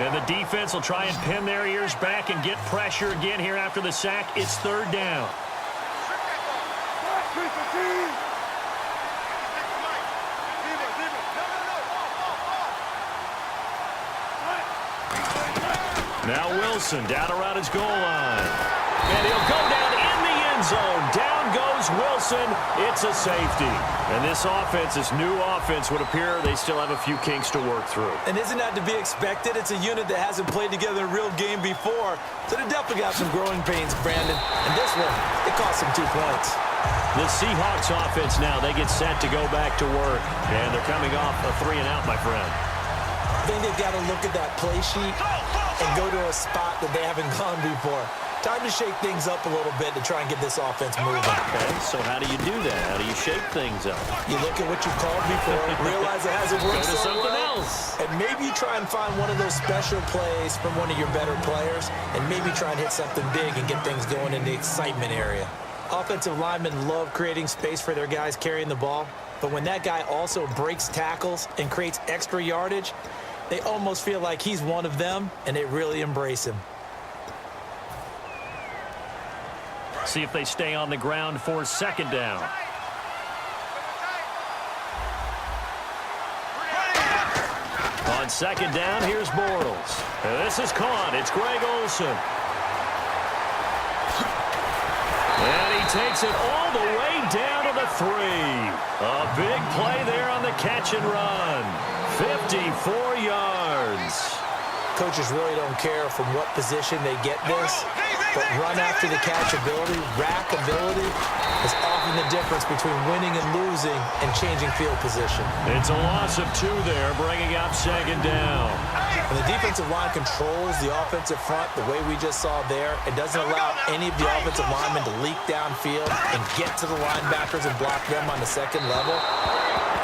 And the defense will try and pin their ears back and get pressure again here after the sack. It's third down. Now Wilson down around his goal line. And he'll go down in the end zone. Down goes Wilson. It's a safety. And this offense, this new offense, would appear they still have a few kinks to work through. And isn't that to be expected? It's a unit that hasn't played together in a real game before. So they definitely got some growing pains, Brandon. And this one, it cost them 2 points. The Seahawks offense now, they get set to go back to work. And they're coming off a 3-and-out, my friend. I think they've got to look at that play sheet and go to a spot that they haven't gone before. Time to shake things up a little bit to try and get this offense moving. Okay, so how do you do that? How do you shake things up? You look at what you called before, realize it hasn't worked Go to so something well, else. and maybe try and find one of those special plays from one of your better players, and maybe try and hit something big and get things going in the excitement area. Offensive linemen love creating space for their guys carrying the ball, but when that guy also breaks tackles and creates extra yardage, they almost feel like he's one of them, and they really embrace him. See if they stay on the ground for second down. On second down, here's Bortles. This is caught. It's Greg Olsen. And he takes it all the way down to the 3. A big play there on the catch and run. 54 yards. Coaches really don't care from what position they get this, but run after the catch ability, rack ability, is often the difference between winning and losing and changing field position. It's a loss of 2 there, bringing up second down. When the defensive line controls the offensive front the way we just saw there, it doesn't allow any of the offensive linemen to leak downfield and get to the linebackers and block them on the second level.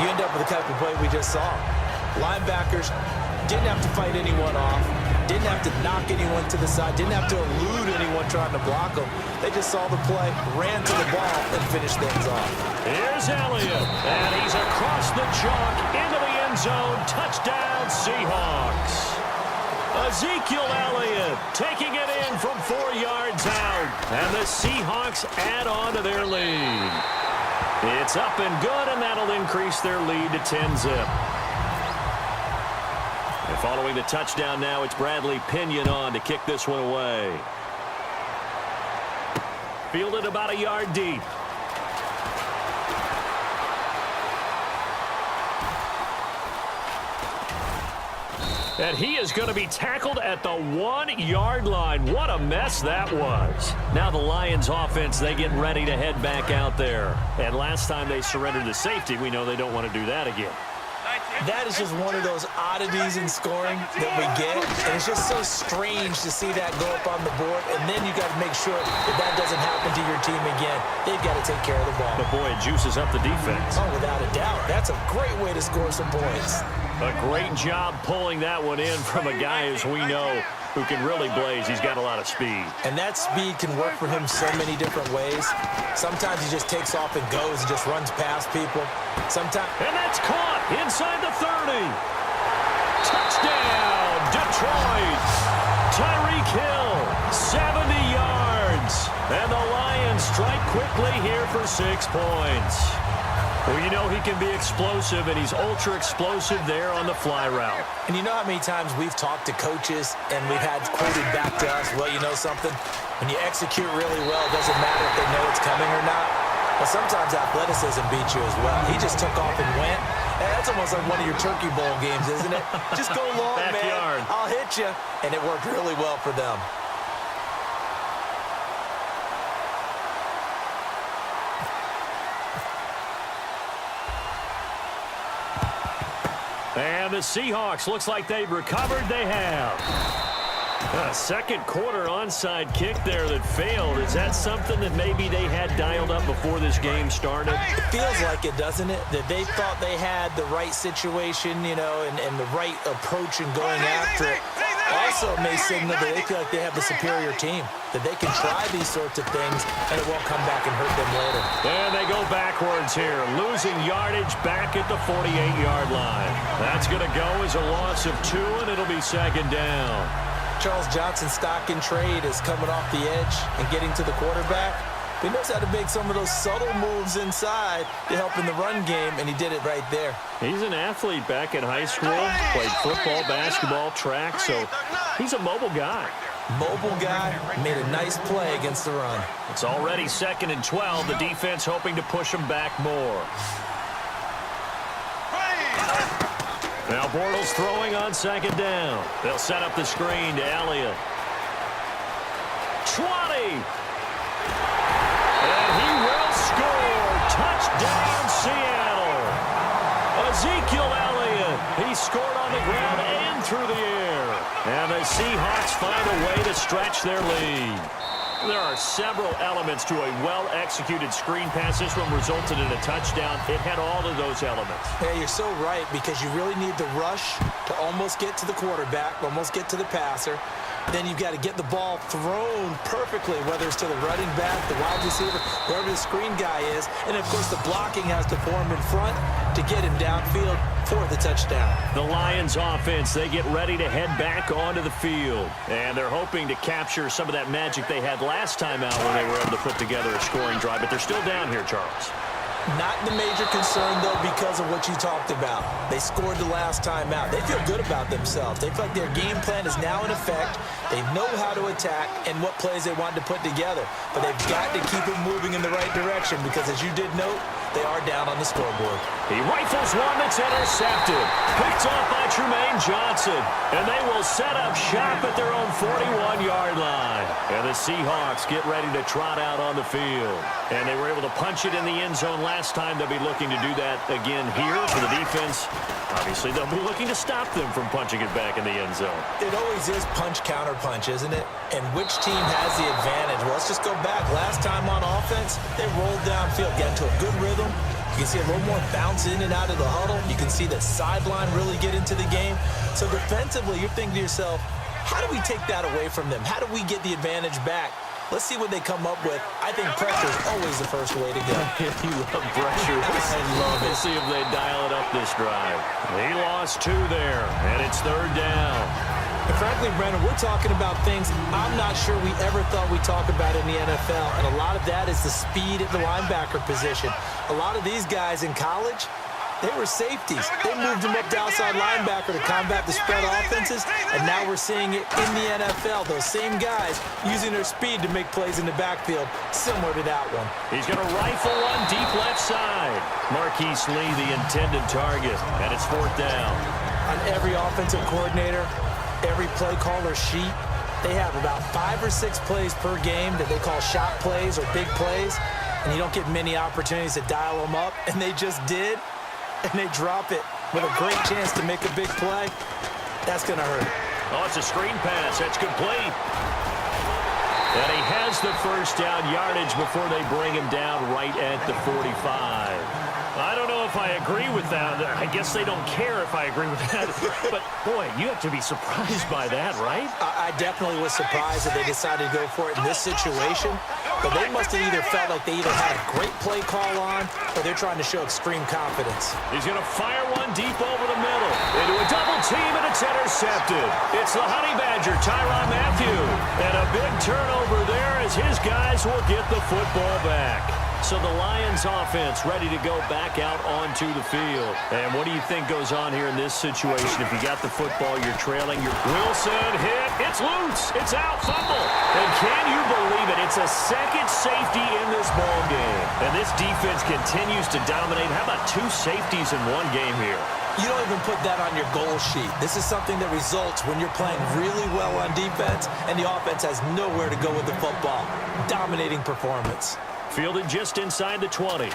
You end up with the type of play we just saw. Linebackers didn't have to fight anyone off, didn't have to knock anyone to the side, didn't have to elude anyone trying to block them. They just saw the play, ran to the ball, and finished things off. Here's Elliott, and he's across the chalk into the end zone. Touchdown, Seahawks. Ezekiel Elliott taking it in from 4 yards out, and the Seahawks add on to their lead. It's up and good, and that'll increase their lead to 10-zip. And following the touchdown now, it's Bradley Pinion on to kick this one away. Fielded about a yard deep. And he is going to be tackled at the 1-yard line. What a mess that was. Now the Lions offense, they get ready to head back out there. And last time they surrendered the safety, we know they don't want to do that again. That is just one of those oddities in scoring that we get, and it's just so strange to see that go up on the board, and then you got to make sure that that doesn't happen to your team again. They've got to take care of the ball. But boy, it juices up the defense. Oh, without a doubt. That's a great way to score some points. A great job pulling that one in from a guy, as we know, who can really blaze. He's got a lot of speed. And that speed can work for him so many different ways. Sometimes he just takes off and goes and just runs past people. Sometimes... And that's caught inside the 30. Touchdown, Detroit. Tyreek Hill, 70 yards. And the Lions strike quickly here for 6 points. Well, you know he can be explosive, and he's ultra-explosive there on the fly route. And you know how many times we've talked to coaches and we've had quoted back to us, well, you know something? When you execute really well, it doesn't matter if they know it's coming or not. Well, sometimes athleticism beats you as well. He just took off and went. And that's almost like one of your Turkey Bowl games, isn't it? Just go long, Backyard. man. I'll hit you. And it worked really well for them. And the Seahawks, looks like they've recovered. They have. A second quarter onside kick there that failed. Is that something that maybe they had dialed up before this game started? It feels like it, doesn't it? That they thought they had the right situation, you know, and the right approach in going after it. All also may signal that they feel like they have the superior team, that they can try these sorts of things, and it won't come back and hurt them later. And they go backwards here, losing yardage back at the 48-yard line. That's going to go as a loss of 2, and it'll be second down. Charles Johnson's stock in trade is coming off the edge and getting to the quarterback. He knows how to make some of those subtle moves inside to help in the run game, and he did it right there. He's an athlete back in high school, played football, basketball, track, so he's a mobile guy. Mobile guy, made a nice play against the run. It's already 2nd and 12. The defense hoping to push him back more. Now Bortles throwing on 2nd down. They'll set up the screen to Elliott. 20. And he will score. Touchdown, Seattle. Ezekiel Elliott. He scored on the ground and through the air. And the Seahawks find a way to stretch their lead. There are several elements to a well-executed screen pass. This one resulted in a touchdown. It had all of those elements. Yeah, you're so right, because you really need the rush to almost get to the quarterback, almost get to the passer. Then you've got to get the ball thrown perfectly, whether it's to the running back, the wide receiver, wherever the screen guy is. And, of course, the blocking has to form in front to get him downfield for the touchdown. The Lions offense, they get ready to head back onto the field. And they're hoping to capture some of that magic they had last time out when they were able to put together a scoring drive. But they're still down here, Charles. Not the major concern, though, because of what you talked about. They scored the last time out. They feel good about themselves. They feel like their game plan is now in effect. They know how to attack and what plays they want to put together. But they've got to keep it moving in the right direction because, as you did note, they are down on the scoreboard. He rifles one that's intercepted. Picked off by Trumaine Johnson. And they will set up shop at their own 41-yard line. And the Seahawks get ready to trot out on the field. And they were able to punch it in the end zone last time. They'll be looking to do that again here for the defense. Obviously, they'll be looking to stop them from punching it back in the end zone. It always is punch-counter-punch, isn't it? And which team has the advantage? Well, let's just go back. Last time on offense, they rolled downfield, got into a good rhythm. You can see a little more bounce in and out of the huddle. You can see the sideline really get into the game. So defensively, you're thinking to yourself, how do we take that away from them? How do we get the advantage back? Let's see what they come up with. I think pressure is always the first way to go. You love pressure. I love it. Let's see if they dial it up this drive. He lost 2 there, and it's 3rd down. And frankly, Brendan, we're talking about things I'm not sure we ever thought we'd talk about in the NFL, and a lot of that is the speed at the linebacker position. A lot of these guys in college, they were safeties. They moved them up to outside linebacker to combat the spread offenses, and now we're seeing it in the NFL. Those same guys using their speed to make plays in the backfield, similar to that one. He's going to rifle one deep left side. Marquise Lee, the intended target, and it's 4th down. On every offensive coordinator, every play caller sheet, they have about 5 or 6 plays per game that they call shot plays or big plays, and you don't get many opportunities to dial them up, and they just did. And they drop it with a great chance to make a big play. That's going to hurt. Oh, it's a screen pass. That's complete. And he has the first down yardage before they bring him down right at the 45. I don't know if I agree with that. I guess they don't care if I agree with that. But, boy, you have to be surprised by that, right? I definitely was surprised that they decided to go for it in this situation. But they must have either felt like they either had a great play call on or they're trying to show extreme confidence. He's going to fire one deep over the middle. Into a double team, and it's intercepted. It's the Honey Badger, Tyrann Mathieu. And a big turnover there as his guys will get the football back. So the Lions offense ready to go back out onto the field. And what do you think goes on here in this situation? If you got the football, you're trailing. Wilson hit. It's loose. It's out. Fumble. And can you believe it? It's a second safety in this ball game. And this defense continues to dominate. How about 2 safeties in one game here? You don't even put that on your goal sheet. This is something that results when you're playing really well on defense and the offense has nowhere to go with the football. Dominating performance. Fielded just inside the 20.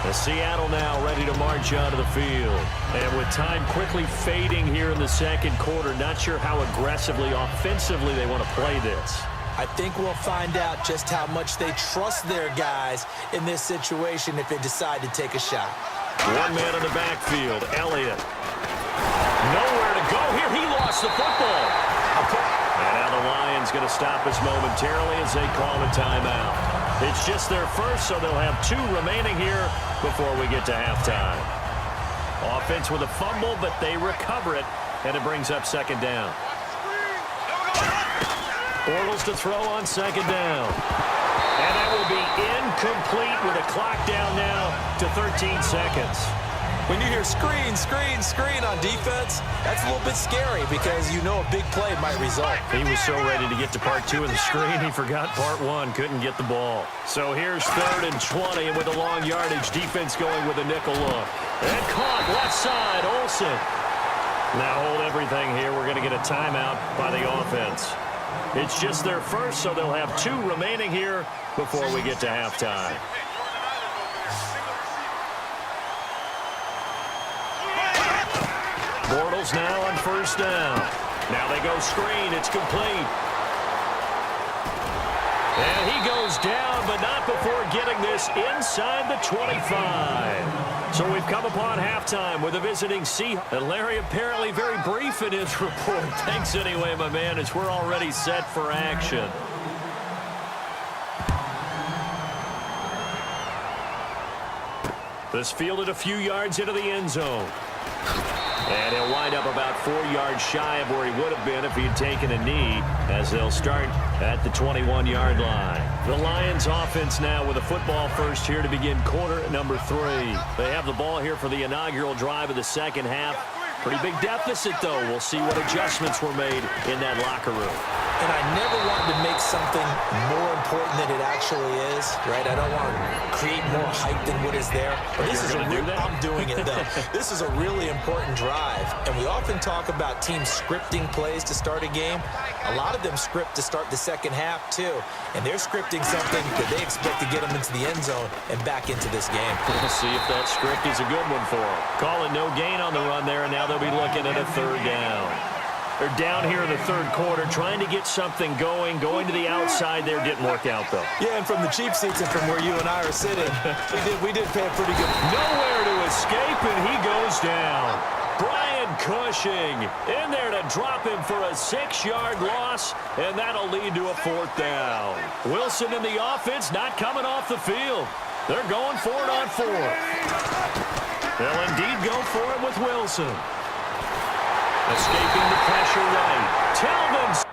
The Seattle now ready to march onto the field. And with time quickly fading here in the second quarter, not sure how aggressively, offensively they want to play this. I think we'll find out just how much they trust their guys in this situation if they decide to take a shot. One man in the backfield, Elliott. Nowhere to go here. He lost the football. And now the Lions going to stop us momentarily as they call a timeout. It's just their first, so they'll have 2 remaining here before we get to halftime. Offense with a fumble, but they recover it, and it brings up second down. Bortles to throw on second down. And that will be incomplete with a clock down now to 13 seconds. When you hear screen, screen, screen on defense, that's a little bit scary because you know a big play might result. He was so ready to get to part 2 of the screen, he forgot part 1, couldn't get the ball. So here's 3rd and 20, and with a long yardage, defense going with a nickel look. And caught left side, Olsen. Now hold everything here. We're going to get a timeout by the offense. It's just their first, so they'll have 2 remaining here before we get to halftime. Bortles now on first down. Now they go screen. It's complete. And he goes down, but not before getting this inside the 25. So we've come upon halftime with a visiting Seahawks. And Larry apparently very brief in his report. Thanks anyway, my man, as we're already set for action. This fielded a few yards into the end zone. And he'll wind up about 4 yards shy of where he would have been if he had taken a knee, as they'll start at the 21-yard line. The Lions offense now with a football first here to begin quarter number 3. They have the ball here for the inaugural drive of the second half. Pretty big deficit, though. We'll see what adjustments were made in that locker room. And I never wanted to make something more important than it actually is, right? I don't want to create more hype than what is there. But this is I'm doing it, though. This is a really important drive. And we often talk about teams scripting plays to start a game. A lot of them script to start the second half, too. And they're scripting something that they expect to get them into the end zone and back into this game. We'll see if that script is a good one for them. Calling no gain on the run there, and now they'll be looking at a 3rd down. They're down here in the 3rd quarter, trying to get something going to the outside there. Didn't work out, though. Yeah, and from the cheap seats and from where you and I are sitting, we did pay a pretty good... Nowhere to escape, and he goes down. Brian Cushing in there to drop him for a 6-yard loss, and that'll lead to a 4th down. Wilson in the offense not coming off the field. They're going for it on 4th. They'll indeed go for it with Wilson. Escaping the pressure right. Talbot